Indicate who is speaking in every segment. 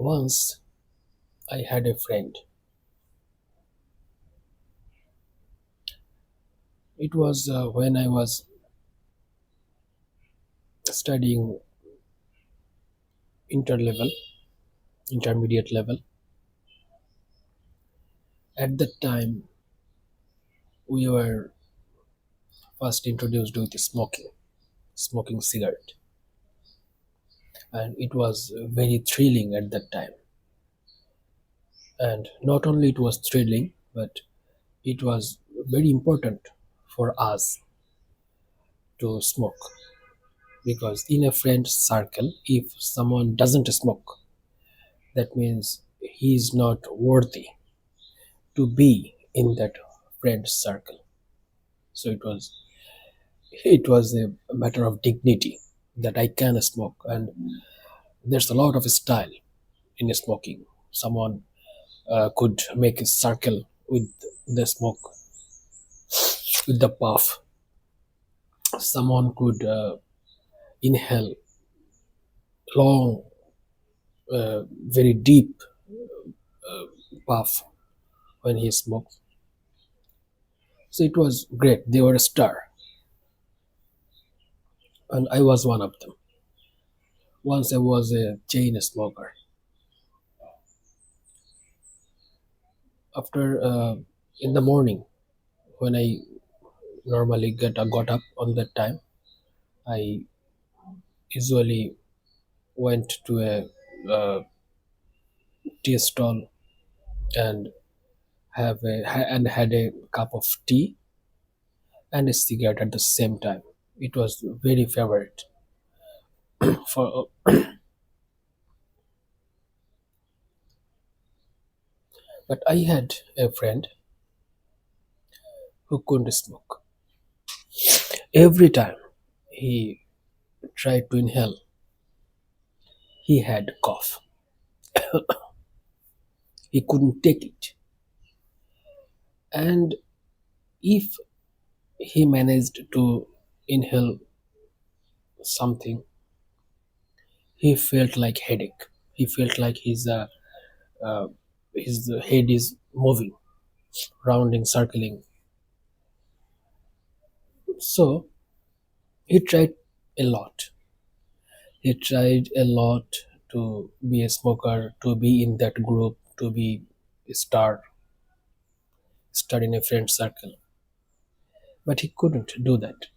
Speaker 1: Once I had a friend. It was when I was studying interlevel, intermediate level. At that time, we were first introduced with smoking cigarette, and it was very thrilling at that time. And not only it was thrilling, but it was very important for us to smoke because in a friend circle, if someone doesn't smoke, that means he is not worthy to be in that friend circle. So it was a matter of dignity that I can smoke, and there's a lot of style in smoking. Someone could make a circle with the smoke, with the puff. Someone could inhale long, very deep puff when he smoked. So it was great. They were a star, and I was one of them. Once I was a chain smoker. After in the morning, when I normally got up on that time, I usually went to a uh, tea stall and and had a cup of tea and a cigarette at the same time. It was very favorite for. But I had a friend who couldn't smoke. Every time he tried to inhale, he had cough. He couldn't take it, and if he managed to inhale something, he felt like headache. He felt like uh, his head is moving, rounding, circling. So he tried a lot. He tried a lot to be a smoker, to be in that group, to be a star in a friend circle. But he couldn't do that.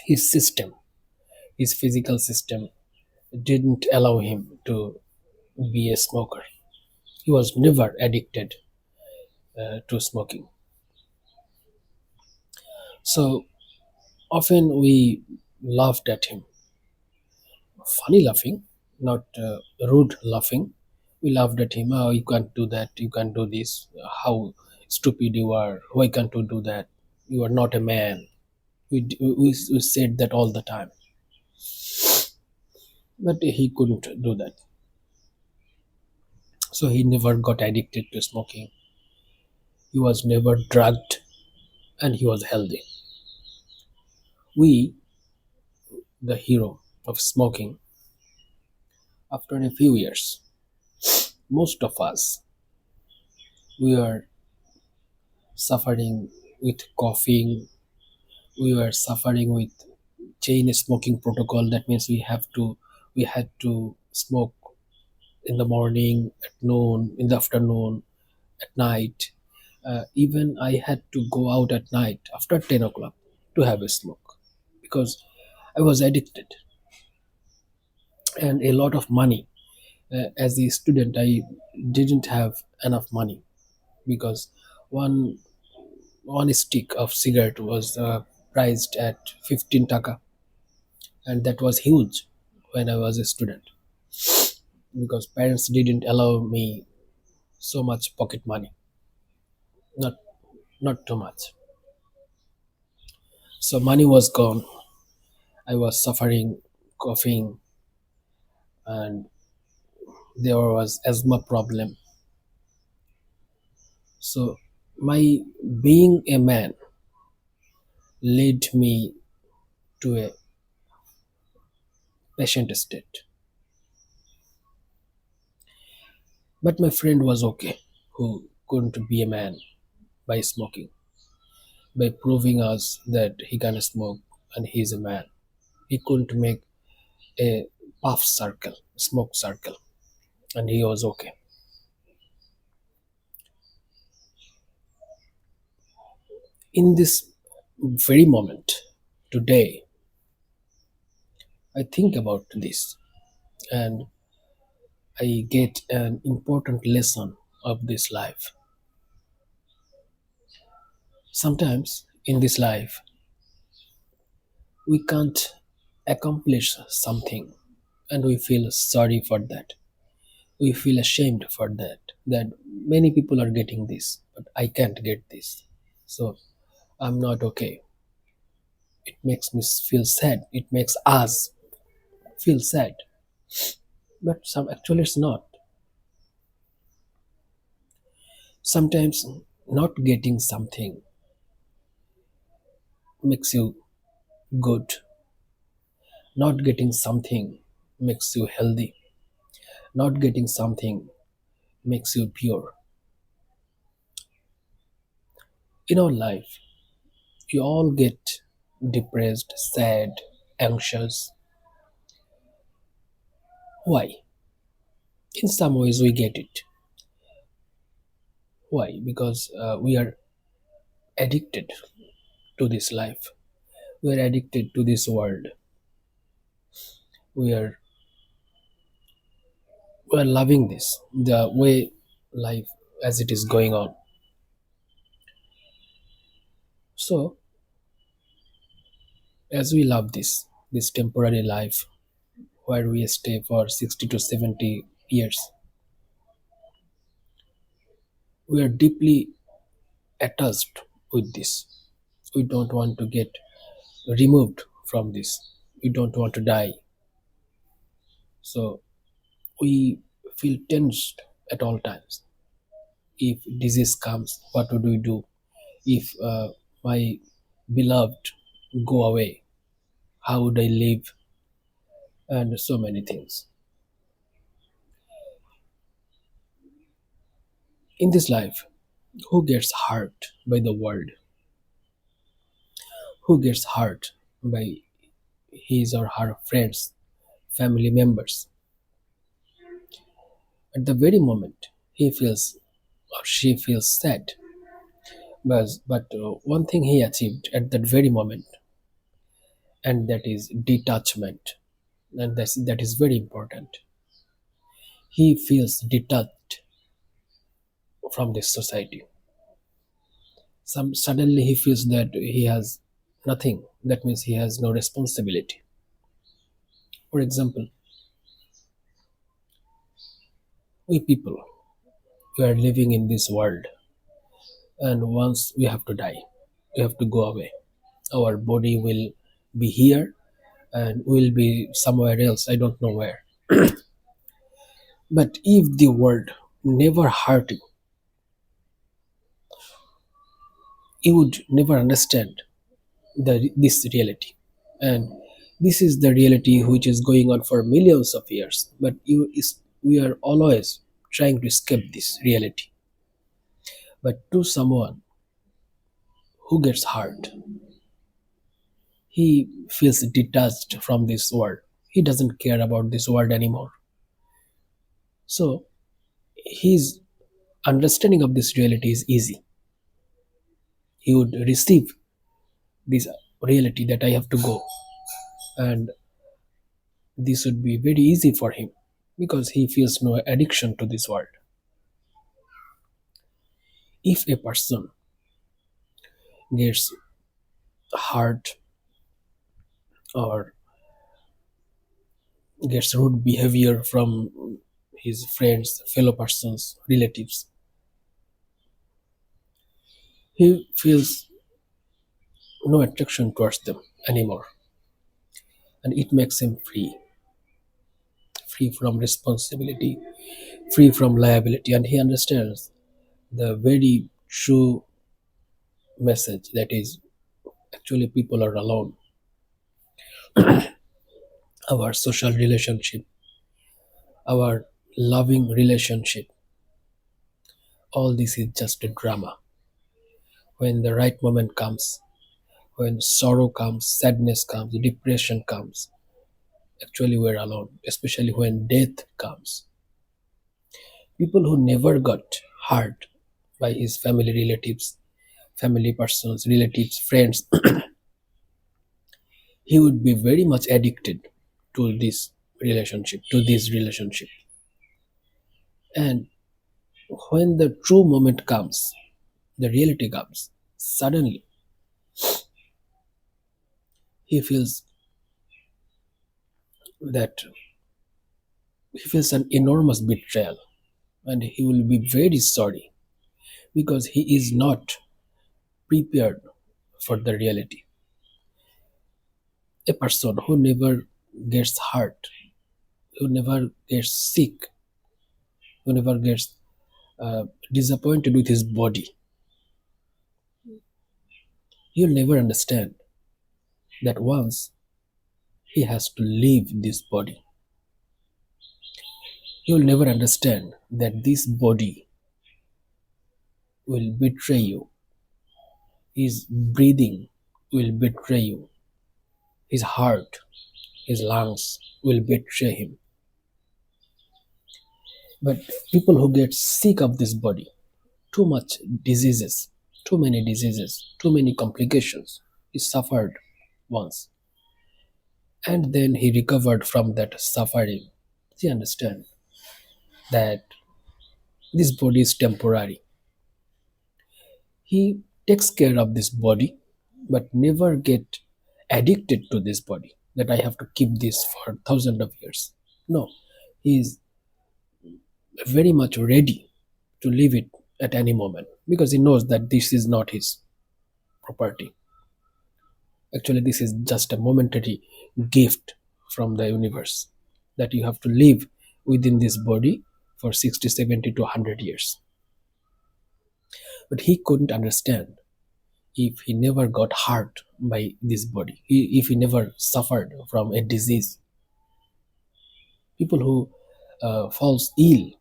Speaker 1: His system, his physical system, didn't allow him to be a smoker. He was never addicted to smoking. So often we laughed at him. Funny laughing, not rude laughing. We laughed at him. Oh, you can't do that. You can't do this. How stupid you are. Why can't you do that? You are not a man. We said that all the time. But he couldn't do that. So he never got addicted to smoking. He was never drugged and he was healthy. We, the hero of smoking, after a few years, most of us, we are suffering with coughing, we were suffering with chain smoking protocol. That means we had to smoke in the morning, at noon, in the afternoon, at night. Even I had to go out at night after 10 o'clock to have a smoke because I was addicted, and a lot of money. As a student, I didn't have enough money because one one stick of cigarette was priced at 15 taka, and that was huge when I was a student because parents didn't allow me so much pocket money, not not too much. So money was gone. I was suffering, coughing, and there was asthma problem. So my being a man led me to a patient state. But my friend was okay, who couldn't be a man by smoking, by proving us that he can smoke and he is a man. He couldn't make a puff circle, smoke circle, and he was okay. In this very moment, today, I think about this and I get an important lesson of this life. Sometimes in this life, we can't accomplish something and we feel sorry for that. We feel ashamed for that many people are getting this, but I can't get this. So I'm not okay. It makes me feel sad. It makes us feel sad. But some actually it's not. Sometimes not getting something makes you good. Not getting something makes you healthy. Not getting something makes you pure. In our life, we all get depressed, sad, anxious. Why? In some ways, we get it. Why? Because we are addicted to this life. We are addicted to this world. We are we are loving this, the way life as it is going on. So, as we love this temporary life where we stay for 60 to 70 years, we are deeply attached with this. We don't want to get removed from this. We don't want to die. So we feel tensed at all times. If disease comes, what would we do? If my beloved go away, how would I live? And so many things. In this life, who gets hurt by the world? Who gets hurt by his or her friends, family members? At the very moment, he feels or she feels sad. But one thing he achieved at that very moment, and that is detachment, and that is very important. He feels detached from this society. Suddenly he feels that he has nothing. That means he has no responsibility. For example, we people, we are living in this world, and once we have to die, we have to go away. Our body will be here and will be somewhere else. I don't know where. But if the world never hurt you, you would never understand this reality. And this is the reality which is going on for millions of years. But we are always trying to escape this reality. But to someone who gets hurt, he feels detached from this world. He doesn't care about this world anymore. So his understanding of this reality is easy. He would receive this reality that I have to go, and this would be very easy for him because he feels no addiction to this world. If a person gets hurt or gets rude behavior from his friends, fellow persons, relatives, he feels no attraction towards them anymore, and it makes him free from responsibility, free from liability, and he understands the very true message that is actually people are alone. Our social relationship, our loving relationship. all this is just a drama. When the right moment comes, when sorrow comes, sadness comes, depression comes, actually we're alone, especially when death comes. People who never got hurt by his family relatives, family persons, relatives, friends, he would be very much addicted to this relationship. And when the true moment comes, the reality comes, suddenly he feels that he feels an enormous betrayal, and he will be very sorry because he is not prepared for the reality. A person who never gets hurt, who never gets sick, who never gets disappointed with his body, he'll never understand that once he has to leave this body, he'll never understand that this body will betray you, his breathing will betray you, his heart, his lungs will betray him. But people who get sick of this body, too much diseases, too many diseases, too many complications, he suffered once. And then he recovered from that suffering. He understand that this body is temporary. He takes care of this body, but never get addicted to this body, that I have to keep this for thousands of years. No, he is very much ready to leave it at any moment because he knows that this is not his property. Actually, this is just a momentary gift from the universe that you have to live within this body for 60, 70 to 100 years. But he couldn't understand if he never got hurt by this body, if he never suffered from a disease. People who falls ill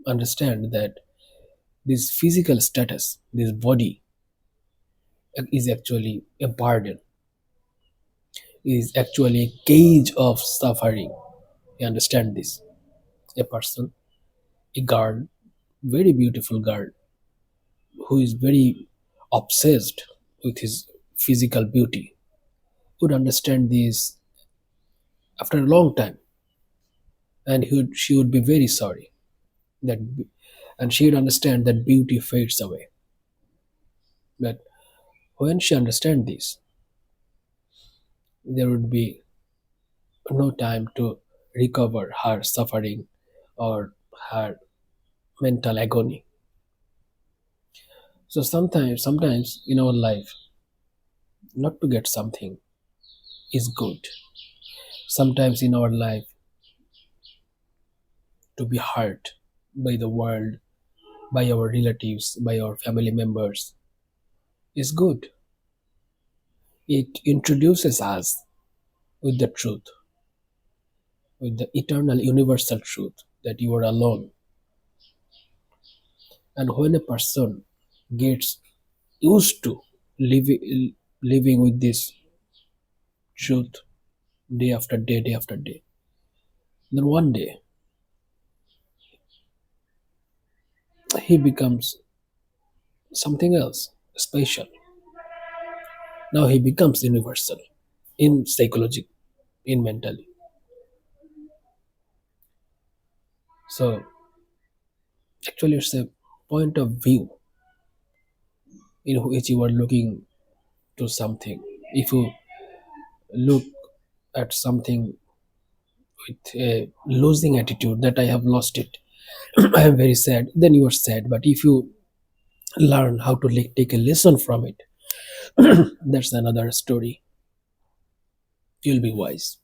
Speaker 1: understand that this physical status, this body, is actually a burden, is actually a cage of suffering. You understand this? A person, a girl, very beautiful girl, who is very obsessed with his physical beauty, would understand this after a long time, and she would be very sorry that, and she would understand that beauty fades away. But when she understands this, there would be no time to recover her suffering or her mental agony. So sometimes in our life, not to get something is good. Sometimes in our life, to be hurt by the world, by our relatives, by our family members is good. It introduces us with the truth, with the eternal universal truth that you are alone. And when a person gets used to living with this truth day after day, then one day he becomes something else special. Now he becomes universal in psychology, in mentally. So actually, it's a point of view in which you are looking to something. If you look at something with a losing attitude, that I have lost it, I am very sad, then you are sad. But if you learn how to take a lesson from it, that's another story. You'll be wise.